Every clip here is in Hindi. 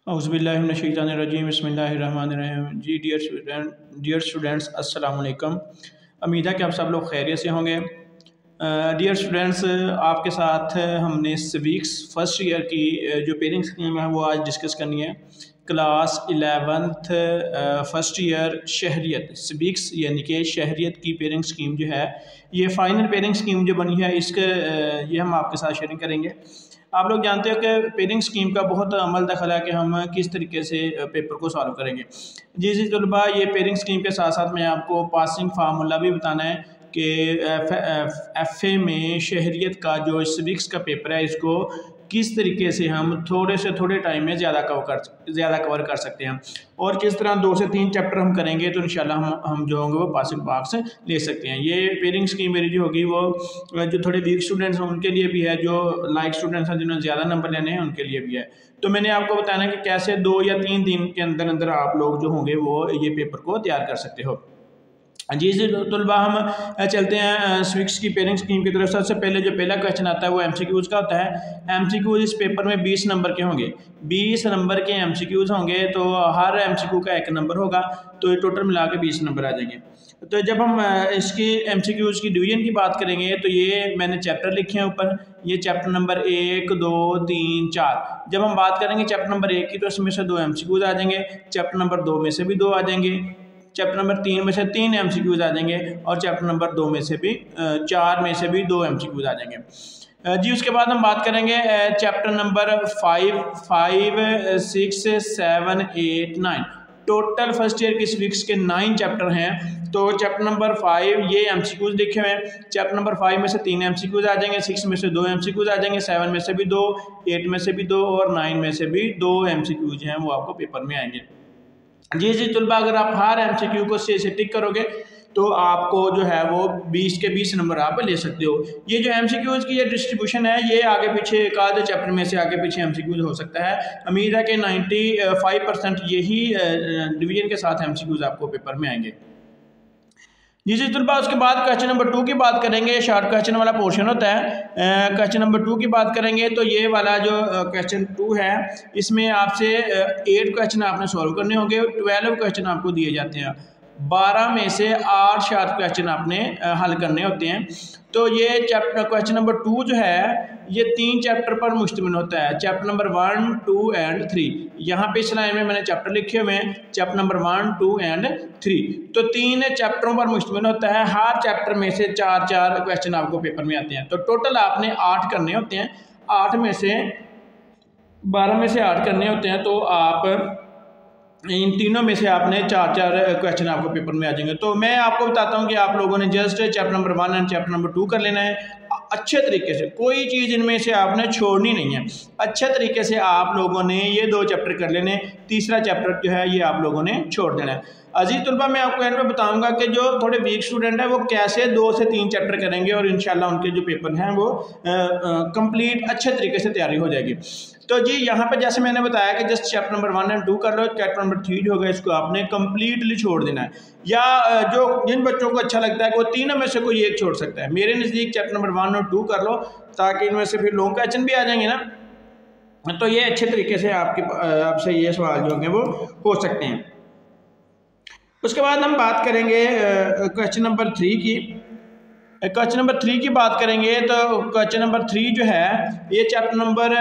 औज़ुबिल्लाहिमिनश्शैतानिर्रजीम बिस्मिल्लाहिर्रहमानिर्रहीम। जी डियर स्टूडेंट्स अस्सलाम वालेकुम। उम्मीद है कि आप सब लोग खैरियत से होंगे। डियर स्टूडेंट्स, आपके साथ हमने सिविक्स फर्स्ट ईयर की जो पेयरिंग स्कीम है वो आज डिस्कस करनी है। क्लास 11th फर्स्ट ईयर शहरियत सिविक्स यानी कि शहरियत की पेयरिंग स्कीम जो है, ये फ़ाइनल पेयरिंग स्कीम जो बनी है इसके ये हम आपके साथ शेयरिंग करेंगे। आप लोग जानते हो कि पेयरिंग स्कीम का बहुत अमल दखल है कि हम किस तरीके से पेपर को सॉल्व करेंगे। जी तलबा, ये पेयरिंग स्कीम के साथ साथ मैं आपको पासिंग फार्मूला भी बताना है कि एफ ए में शहरियत का जो सिविक्स का पेपर है इसको किस तरीके से हम थोड़े से थोड़े टाइम में ज़्यादा कवर कर सकते हैं, और किस तरह 2 से 3 चैप्टर हम करेंगे तो इंशाल्लाह हम जो होंगे वो पासिंग मार्क्स ले सकते हैं। ये पेयरिंग स्कीम मेरी जो होगी वो जो थोड़े वीक स्टूडेंट्स हैं उनके लिए भी है, जो लाइक स्टूडेंट्स हैं जिन्होंने ज़्यादा नंबर लेने हैं उनके लिए भी है। तो मैंने आपको बताना है कि कैसे 2 या 3 दिन के अंदर अंदर आप लोग जो होंगे वो ये पेपर को तैयार कर सकते हो। जी तलबा, हम चलते हैं सिविक्स की पेयरिंग स्कीम की तरफ। सबसे पहले जो पहला क्वेश्चन आता है वो एमसीक्यूज़ का होता है। एमसीक्यूज़ इस पेपर में 20 नंबर के होंगे। 20 नंबर के एमसीक्यूज़ होंगे तो हर एमसीक्यू का 1 नंबर होगा, तो ये टोटल मिला के 20 नंबर आ जाएंगे। तो जब हम इसकी एमसीक्यूज़ की डिवीजन की बात करेंगे तो ये मैंने चैप्टर लिखे हैं ऊपर, ये चैप्टर नंबर 1, 2, 3, 4। जब हम बात करेंगे चैप्टर नंबर 1 की तो इसमें से 2 एमसीक्यूज़ आ जाएंगे, चैप्टर नंबर 2 में से भी 2 आ जाएंगे, चैप्टर नंबर 3 में से 3 एमसीक्यूज़ आ जाएंगे, और चैप्टर नंबर 2 में से भी 4 में से भी 2 एमसीक्यूज़ आ जाएंगे। जी उसके बाद हम बात करेंगे chapter number 5, 6, 7, 8, 9। Total first year की सिविक्स के 9 चैप्टर हैं। तो चैप्टर नंबर 5 ये एमसीक्यूज़ लिखे हुए हैं। चैप्टर नंबर 5 में से 3 एमसीक्यूज़ आ जाएंगे, 6 में से 2 एमसीक्यूज़ आ जाएंगे, 7 में से भी 2, 8 में से भी 2 और 9 में से भी 2 एमसीक्यूज़ हैं वो आपको पेपर में आएंगे। जी तलबा, अगर आप हर एमसीक्यू को से टिक करोगे तो आपको जो है वो 20 के 20 नंबर आप ले सकते हो। ये जो एमसीक्यूज़ की ये डिस्ट्रीब्यूशन है ये आगे पीछे एक आधे चैप्टर में से आगे पीछे एमसीक्यूज़ हो सकता है। उम्मीद है कि 95% यही डिवीजन के साथ एमसीक्यूज़ आपको पेपर में आएंगे। जी तलबा, उसके बाद क्वेश्चन नंबर 2 की बात करेंगे। शॉर्ट क्वेश्चन वाला पोर्शन होता है। क्वेश्चन नंबर 2 की बात करेंगे तो ये वाला जो क्वेश्चन 2 है इसमें आपसे 8 क्वेश्चन आपने सॉल्व करने होंगे। 12 क्वेश्चन आपको दिए जाते हैं, 12 में से 8 शॉर्ट क्वेश्चन आपने हल करने होते हैं। तो ये चैप्टर क्वेश्चन नंबर 2 जो है ये 3 चैप्टर पर मुश्तमिल होता है, चैप्टर नंबर 1, 2 एंड 3। यहाँ पे इस लाइन में मैंने चैप्टर लिखे हुए हैं, चैप्टर नंबर 1, 2 एंड 3। तो 3 चैप्टरों पर मुश्तमिल होता है। हर चैप्टर में से 4-4 क्वेश्चन आपको पेपर में आते हैं। तो टोटल आपने 8 करने होते हैं, 8 में से 12 में से 8 करने होते हैं। तो आप इन तीनों में से आपने 4-4 क्वेश्चन आपको पेपर में आ जाएंगे। तो मैं आपको बताता हूं कि आप लोगों ने just chapter number 1 and chapter number 2 कर लेना है अच्छे तरीके से, कोई चीज़ इनमें से आपने छोड़नी नहीं है। अच्छे तरीके से आप लोगों ने ये 2 चैप्टर कर लेने, तीसरा चैप्टर जो है ये आप लोगों ने छोड़ देना है। अजीज तलबा, मैं आपको एंड में बताऊंगा कि जो थोड़े वीक स्टूडेंट है वो कैसे 2 से 3 चैप्टर करेंगे और इंशाल्लाह उनके जो पेपर हैं वो कंप्लीट अच्छे तरीके से तैयारी हो जाएगी। तो जी यहाँ पे जैसे मैंने बताया कि जस्ट चैप्टर नंबर 1 एंड 2 कर लो, चैप्टर नंबर 3 जो होगा इसको आपने कंप्लीटली छोड़ देना है। या जो जिन बच्चों को अच्छा लगता है कि वो तीनों में से कोई एक छोड़ सकता है, मेरे नज़दीक चैप्टर नंबर 1 और 2 कर लो ताकि इनमें से फिर लॉन्ग क्वेश्चन भी आ जाएंगे ना। तो ये अच्छे तरीके से आपसे ये सवाल जो होंगे वो हो सकते हैं। उसके बाद हम बात करेंगे क्वेश्चन नंबर 3 की। क्वेश्चन नंबर 3 की बात करेंगे तो क्वेश्चन नंबर 3 जो है ये चैप्टर नंबर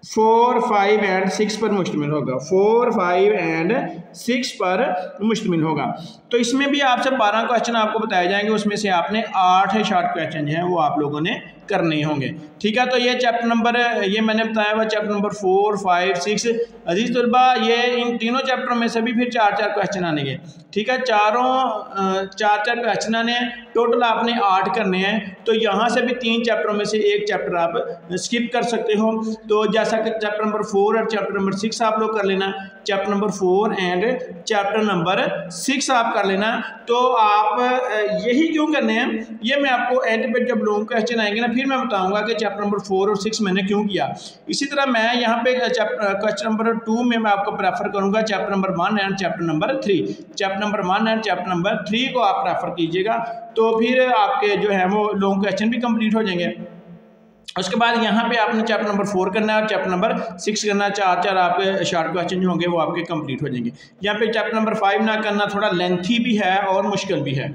4, 5 एंड 6 पर मुश्तमिल होगा। 4, 5 एंड 6 पर मुश्तमिल होगा। तो इसमें भी आपसे 12 क्वेश्चन आपको बताए जाएंगे, उसमें से आपने 8 शॉर्ट क्वेश्चन जो हैं वो आप लोगों ने करने होंगे। ठीक है, तो ये चैप्टर नंबर ये मैंने बताया हुआ चैप्टर नंबर 4, 5, 6। अजीज तलबा, ये इन तीनों चैप्टरों में से भी फिर 4-4 क्वेश्चन आने। ठीक है, 4-4 क्वेश्चन आने हैं, टोटल आपने 8 करने हैं। तो यहाँ से भी 3 चैप्टरों में से एक चैप्टर आप स्किप कर सकते हो। तो जैसा कि चैप्टर नंबर 4 और चैप्टर नंबर 6 आप लोग कर लेना, chapter number 4 and chapter number 6 आप कर लेना। तो आप यही क्यों करने हैं ये मैं आपको एंड पे जब लॉन्ग क्वेश्चन आएंगे ना फिर मैं बताऊंगा कि चैप्टर नंबर 4 और 6 मैंने क्यों किया। इसी तरह मैं यहाँ पे क्वेश्चन नंबर 2 में मैं आपको प्रेफर करूंगा chapter number 1 and chapter number 3। Chapter number 1 and chapter number 3 को आप प्रेफर कीजिएगा, तो फिर आपके जो है वो लॉन्ग क्वेश्चन भी कंप्लीट हो जाएंगे। उसके बाद यहाँ पे आपने चैप्टर नंबर 4 करना है और चैप्टर नंबर 6 करना है। 4 आपके शॉर्ट क्वेश्चन जो होंगे वो आपके कंप्लीट हो जाएंगे। यहाँ पे चैप्टर नंबर 5 ना करना थोड़ा लेंथी भी है और मुश्किल भी है,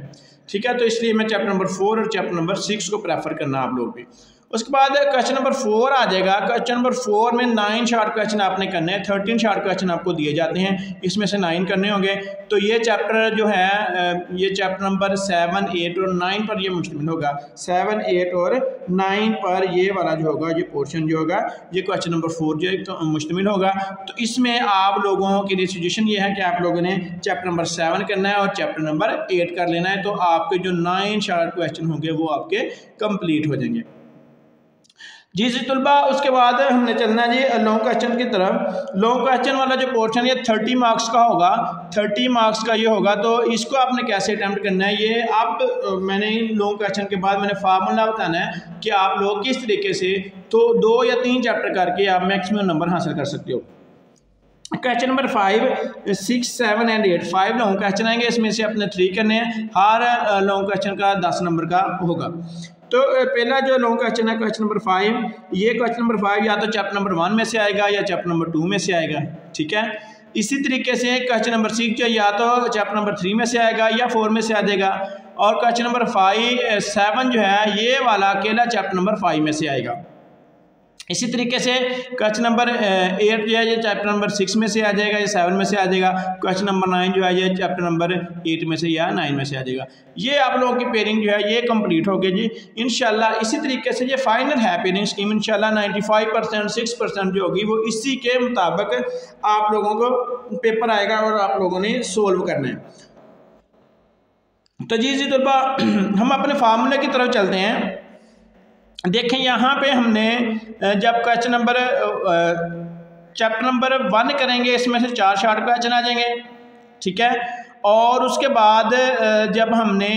ठीक है। तो इसलिए मैं चैप्टर नंबर 4 और चैप्टर नंबर 6 को प्रेफर करना आप लोग भी। उसके बाद क्वेश्चन नंबर 4 आ जाएगा। क्वेश्चन नंबर 4 में 9 शॉर्ट क्वेश्चन आपने करने हैं। 13 शॉर्ट क्वेश्चन आपको दिए जाते हैं, इसमें से 9 करने होंगे। तो ये चैप्टर जो है ये चैप्टर नंबर 7, 8 और 9 पर ये मुश्तमिल होगा। 7, 8 और 9 पर ये वाला जो होगा, ये पोर्शन जो होगा, ये क्वेश्चन नंबर 4 जो है तो मुश्तमिल होगा। तो इसमें आप लोगों के लिए सजेशन ये है कि आप लोगों ने चैप्टर नंबर 7 करना है और चैप्टर नंबर 8 कर लेना है। तो आपके जो 9 शॉर्ट क्वेश्चन होंगे वो आपके कंप्लीट हो जाएंगे। जी तुलबा, उसके बाद हमने चलना है जी लॉन्ग क्वेश्चन की तरफ। लॉन्ग क्वेश्चन वाला जो पोर्शन ये 30 मार्क्स का होगा। 30 मार्क्स का ये होगा। तो इसको आपने कैसे अटैम्प्ट करना है, ये अब मैंने लॉन्ग क्वेश्चन के बाद मैंने फार्मूला बताना है कि आप लोग किस तरीके से तो 2 या 3 चैप्टर करके आप मैक्सिमम नंबर हासिल कर सकते हो। Question number 5, 6, 7 and 8 5 long question आएंगे, इसमें से अपने 3 करने हैं। हर लॉन्ग क्वेश्चन का 10 नंबर का होगा। तो पहला जो लॉन्ग क्वेश्चन है क्वेश्चन नंबर 5, ये क्वेश्चन नंबर 5 या तो चैप्टर नंबर 1 में से आएगा या चैप्टर नंबर 2 में से आएगा, ठीक है। इसी तरीके से क्वेश्चन नंबर 6 जो या तो चैप्टर नंबर 3 में से आएगा या 4 में से आ जाएगा। और क्वेश्चन नंबर 7 जो है ये वाला अकेला चैप्टर नंबर 5 में से आएगा। इसी तरीके से क्वेश्चन नंबर 8 जो है ये चैप्टर नंबर 6 में से आ जाएगा या 7 में से आ जाएगा। क्वेश्चन नंबर 9 जो है ये चैप्टर नंबर 8 में से या 9 में से आ जाएगा। ये आप लोगों की पेयरिंग जो है ये कंप्लीट हो गई जी इंशाल्लाह। इसी तरीके से ये फाइनल है पेयरिंग स्कीम इंशाल्लाह। 95% 6% जो होगी वो इसी के मुताबिक आप लोगों को पेपर आएगा और आप लोगों ने सोल्व करना है। तो जी तलबा, हम अपने फार्मूले की तरफ चलते हैं। देखें यहाँ पे हमने जब क्वेश्चन नंबर चैप्टर नंबर 1 करेंगे, इसमें से 4 शॉर्ट क्वेश्चन आ जाएंगे, ठीक है। और उसके बाद जब हमने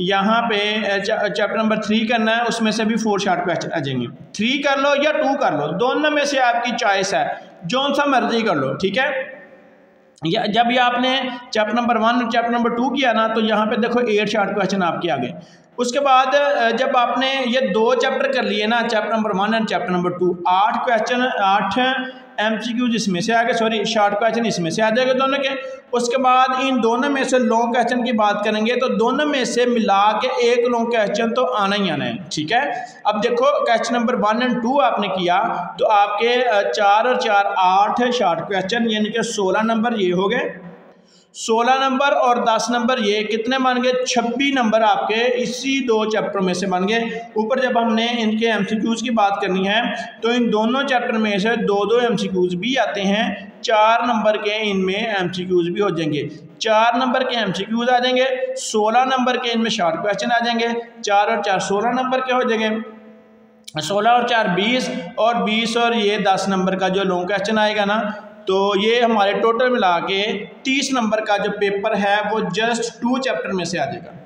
यहाँ पे चैप्टर नंबर 3 करना है, उसमें से भी 4 शॉर्ट क्वेश्चन आ जाएंगे। 3 कर लो या 2 कर लो, दोनों में से आपकी चॉइस है, जौन सा मर्जी कर लो, ठीक है। या जब ये आपने चैप्टर नंबर 1 और चैप्टर नंबर 2 किया ना, तो यहाँ पे देखो 8 शॉर्ट क्वेश्चन आपके आ गए। उसके बाद जब आपने ये 2 चैप्टर कर लिए ना, चैप्टर नंबर 1 और चैप्टर नंबर 2, 8 क्वेश्चन 8 MCQs इसमें से आ गए, सॉरी शॉर्ट क्वेश्चन इसमें से आ जाएगा दोनों के। उसके बाद इन दोनों में से लॉन्ग क्वेश्चन की बात करेंगे तो दोनों में से मिला के एक लॉन्ग क्वेश्चन तो आना ही आना है, ठीक है। अब देखो क्वेश्चन नंबर 1 और 2 आपने किया तो आपके 4 और 4 8 शॉर्ट क्वेश्चन, यानी कि 16 नंबर ये हो गए। 16 नंबर और 10 नंबर ये कितने बन गए, 26 नंबर आपके इसी 2 चैप्टर में से बन गए। ऊपर जब हमने इनके MCQs की बात करनी है तो इन दोनों चैप्टर में से 2-2 MCQs भी आते हैं। 4 नंबर के इनमें MCQs भी हो जाएंगे, 4 नंबर के MCQs आ जाएंगे। 16 नंबर के इनमें शॉर्ट क्वेश्चन आ जाएंगे। 4 और 4 16 नंबर के हो जाएंगे। 16 और 4 20 और 20 और ये 10 नंबर का जो लॉन्ग क्वेश्चन आएगा ना, तो ये हमारे टोटल मिला के 30 नंबर का जो पेपर है वो जस्ट 2 चैप्टर में से आ जाएगा।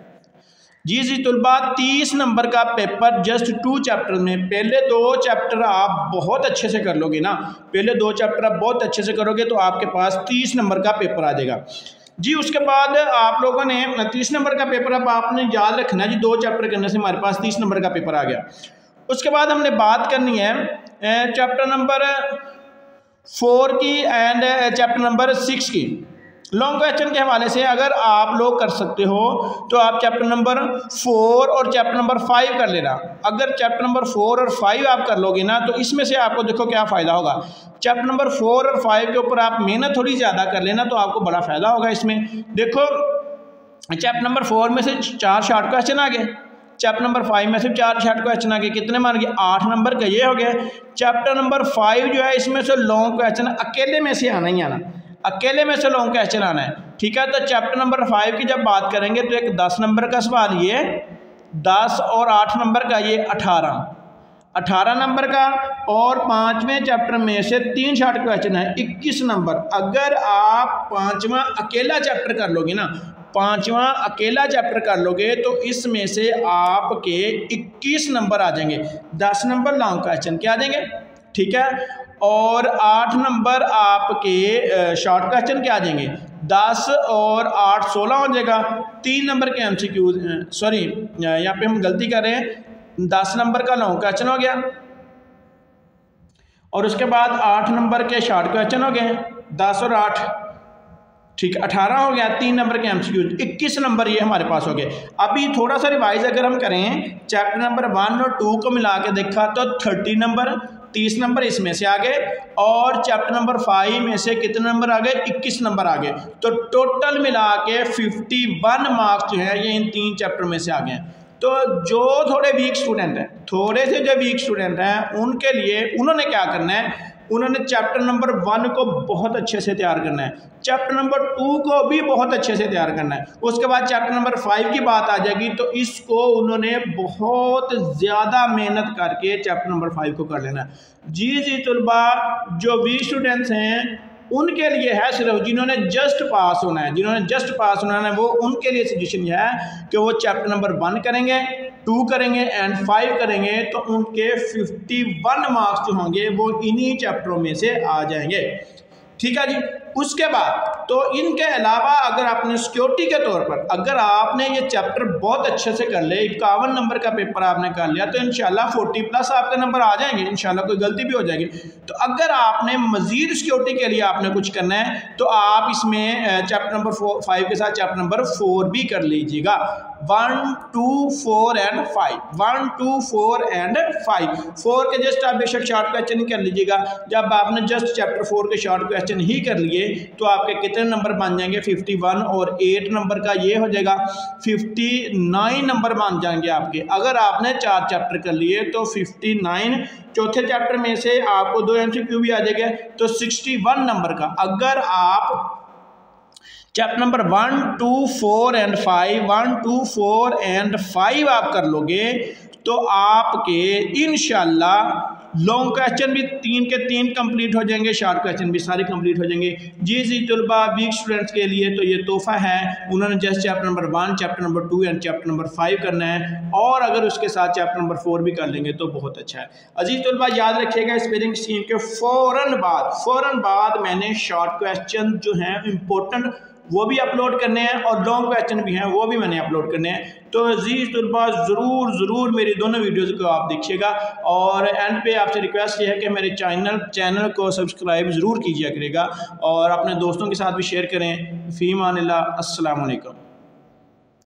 जी तुलबा, 30 नंबर का पेपर जस्ट 2 चैप्टर में। पहले 2 चैप्टर आप बहुत अच्छे से कर लोगे ना, पहले 2 चैप्टर आप बहुत अच्छे से करोगे तो आपके पास 30 नंबर का पेपर आ जाएगा जी। उसके बाद आप लोगों ने 30 नंबर का पेपर अब आपने याद रखना है जी, 2 चैप्टर करने से हमारे पास 30 नंबर का पेपर आ गया। उसके बाद हमने बात करनी है चैप्टर नंबर 4 की एंड चैप्टर नंबर 6 की। लॉन्ग क्वेश्चन के हवाले से अगर आप लोग कर सकते हो तो आप चैप्टर नंबर 4 और चैप्टर नंबर 5 कर लेना। अगर चैप्टर नंबर 4 और 5 आप कर लोगे ना तो इसमें से आपको देखो क्या फ़ायदा होगा। चैप्टर नंबर 4 और 5 के ऊपर आप मेहनत थोड़ी ज़्यादा कर लेना तो आपको बड़ा फ़ायदा होगा इसमें। देखो चैप्टर नंबर 4 में से 4 शॉर्ट क्वेश्चन आ गए, चैप्टर नंबर 5 में से 4 शॉर्ट क्वेश्चन आ गए, कितने मान गए 8 नंबर का ये हो गया। चैप्टर नंबर 5 जो है इसमें से लॉन्ग क्वेश्चन अकेले में से आना ही आना, अकेले में से लॉन्ग क्वेश्चन आना है, ठीक है। तो चैप्टर नंबर 5 की जब बात करेंगे तो एक 10 नंबर का सवाल ये 10 और 8 नंबर का ये 18 नंबर का, और 5वें चैप्टर में से 3 शॉर्ट क्वेश्चन है 21 नंबर। अगर आप 5वां अकेला चैप्टर कर लोगे ना, 5वां अकेला चैप्टर कर लोगे तो इसमें से आपके 21 नंबर आ जाएंगे। 10 नंबर लॉन्ग क्वेश्चन के आ जाएंगे, ठीक है। और 8 नंबर आपके शॉर्ट क्वेश्चन के आ जाएंगे। 10 और 8 16 हो जाएगा। 3 नंबर के MCQ, सॉरी यहाँ पे हम गलती कर रहे हैं, 10 नंबर का लॉन्ग क्वेश्चन हो गया, और उसके बाद 8 नंबर के शॉर्ट क्वेश्चन हो गए 10 और 8, ठीक, 18 हो गया। 3 नंबर के एमसीक्यूज, 21 नंबर ये हमारे पास हो गए। अभी थोड़ा सा रिवाइज अगर हम करें, चैप्टर नंबर 1 और 2 को मिला के देखा तो 30 नंबर, 30 नंबर इसमें से आ गए, और चैप्टर नंबर 5 में से कितने नंबर आ गए, 21 नंबर आ गए। तो टोटल मिला के 51 मार्क्स जो है ये इन 3 चैप्टर में से आ गए। तो जो थोड़े वीक स्टूडेंट हैं, थोड़े से जो वीक स्टूडेंट हैं, उनके लिए उन्होंने क्या करना है, उन्होंने चैप्टर नंबर 1 को बहुत अच्छे से तैयार करना है, चैप्टर नंबर 2 को भी बहुत अच्छे से तैयार करना है। उसके बाद चैप्टर नंबर 5 की बात आ जाएगी तो इसको उन्होंने बहुत ज़्यादा मेहनत करके चैप्टर नंबर 5 को कर लेना है। जी तलबा, जो वीक स्टूडेंट्स हैं उनके लिए है, सिर्फ जिन्होंने जस्ट पास होना है, जिन्होंने जस्ट पास होना है, वो उनके लिए सजेशन यह है कि वो चैप्टर नंबर 1 करेंगे, 2 करेंगे एंड 5 करेंगे, तो उनके 51 मार्क्स जो होंगे वो इन्हीं चैप्टरों में से आ जाएंगे। ठीक है जी। उसके बाद तो इनके अलावा अगर आपने सिक्योरिटी के तौर पर अगर आपने ये चैप्टर बहुत अच्छे से कर ले, 51 नंबर का पेपर आपने कर लिया, तो इंशाल्लाह 40+ आपके नंबर आ जाएंगे, इंशाल्लाह कोई गलती भी हो जाएगी। तो अगर आपने मजीद सिक्योरिटी के लिए आपने कुछ करना है तो आप इसमें चैप्टर नंबर 5 के साथ चैप्टर नंबर 4 भी कर लीजिएगा। 1, 2, 4 एंड 5, 1, 2, 4 एंड 5। 4 के जस्ट आप बेशक शॉर्ट क्वेश्चन ही कर लीजिएगा। जब आपने जस्ट चैप्टर 4 के शॉर्ट क्वेश्चन ही कर लिए तो आपके कितने नंबर बन जाएंगे, 51, और 8 नंबर का ये हो जाएगा 59 नंबर बन जाएंगे आपके। अगर आपने 4 चैप्टर कर लिए तो 59, चौथे चैप्टर में से आपको 2 MCQ भी आ जाएगा, तो 61 नंबर का अगर आप चैप्टर नंबर 1, 2, 4 एंड 5, 1, 2, 4 एंड 5 आप कर लोगे तो आपके इंशाल्लाह लॉन्ग क्वेश्चन भी 3 के 3 कंप्लीट हो जाएंगे, शॉर्ट क्वेश्चन भी सारे कंप्लीट हो जाएंगे। जी तलबा, वीक स्टूडेंट्स के लिए तो ये तोहफा है, उन्होंने just chapter number 1, chapter number 2 and chapter number 5 करना है, और अगर उसके साथ चैप्टर नंबर 4 भी कर लेंगे तो बहुत अच्छा है। अजीज तलबा, याद रखिएगा स्पेलिंग स्कीम के फ़ौरन बाद मैंने शॉर्ट क्वेश्चन जो हैं इंपॉर्टेंट वो भी अपलोड करने हैं, और लॉन्ग क्वेश्चन भी हैं वो भी मैंने अपलोड करने हैं। तो अजीज़ तलबा, ज़रूर मेरी दोनों वीडियोज़ को आप देखिएगा, और एंड पे आपसे रिक्वेस्ट ये है कि मेरे चैनल को सब्सक्राइब ज़रूर कीजिए करेगा, और अपने दोस्तों के साथ भी शेयर करें। फ़ी अमानिल्लाह, अस्सलाम वालेकुम।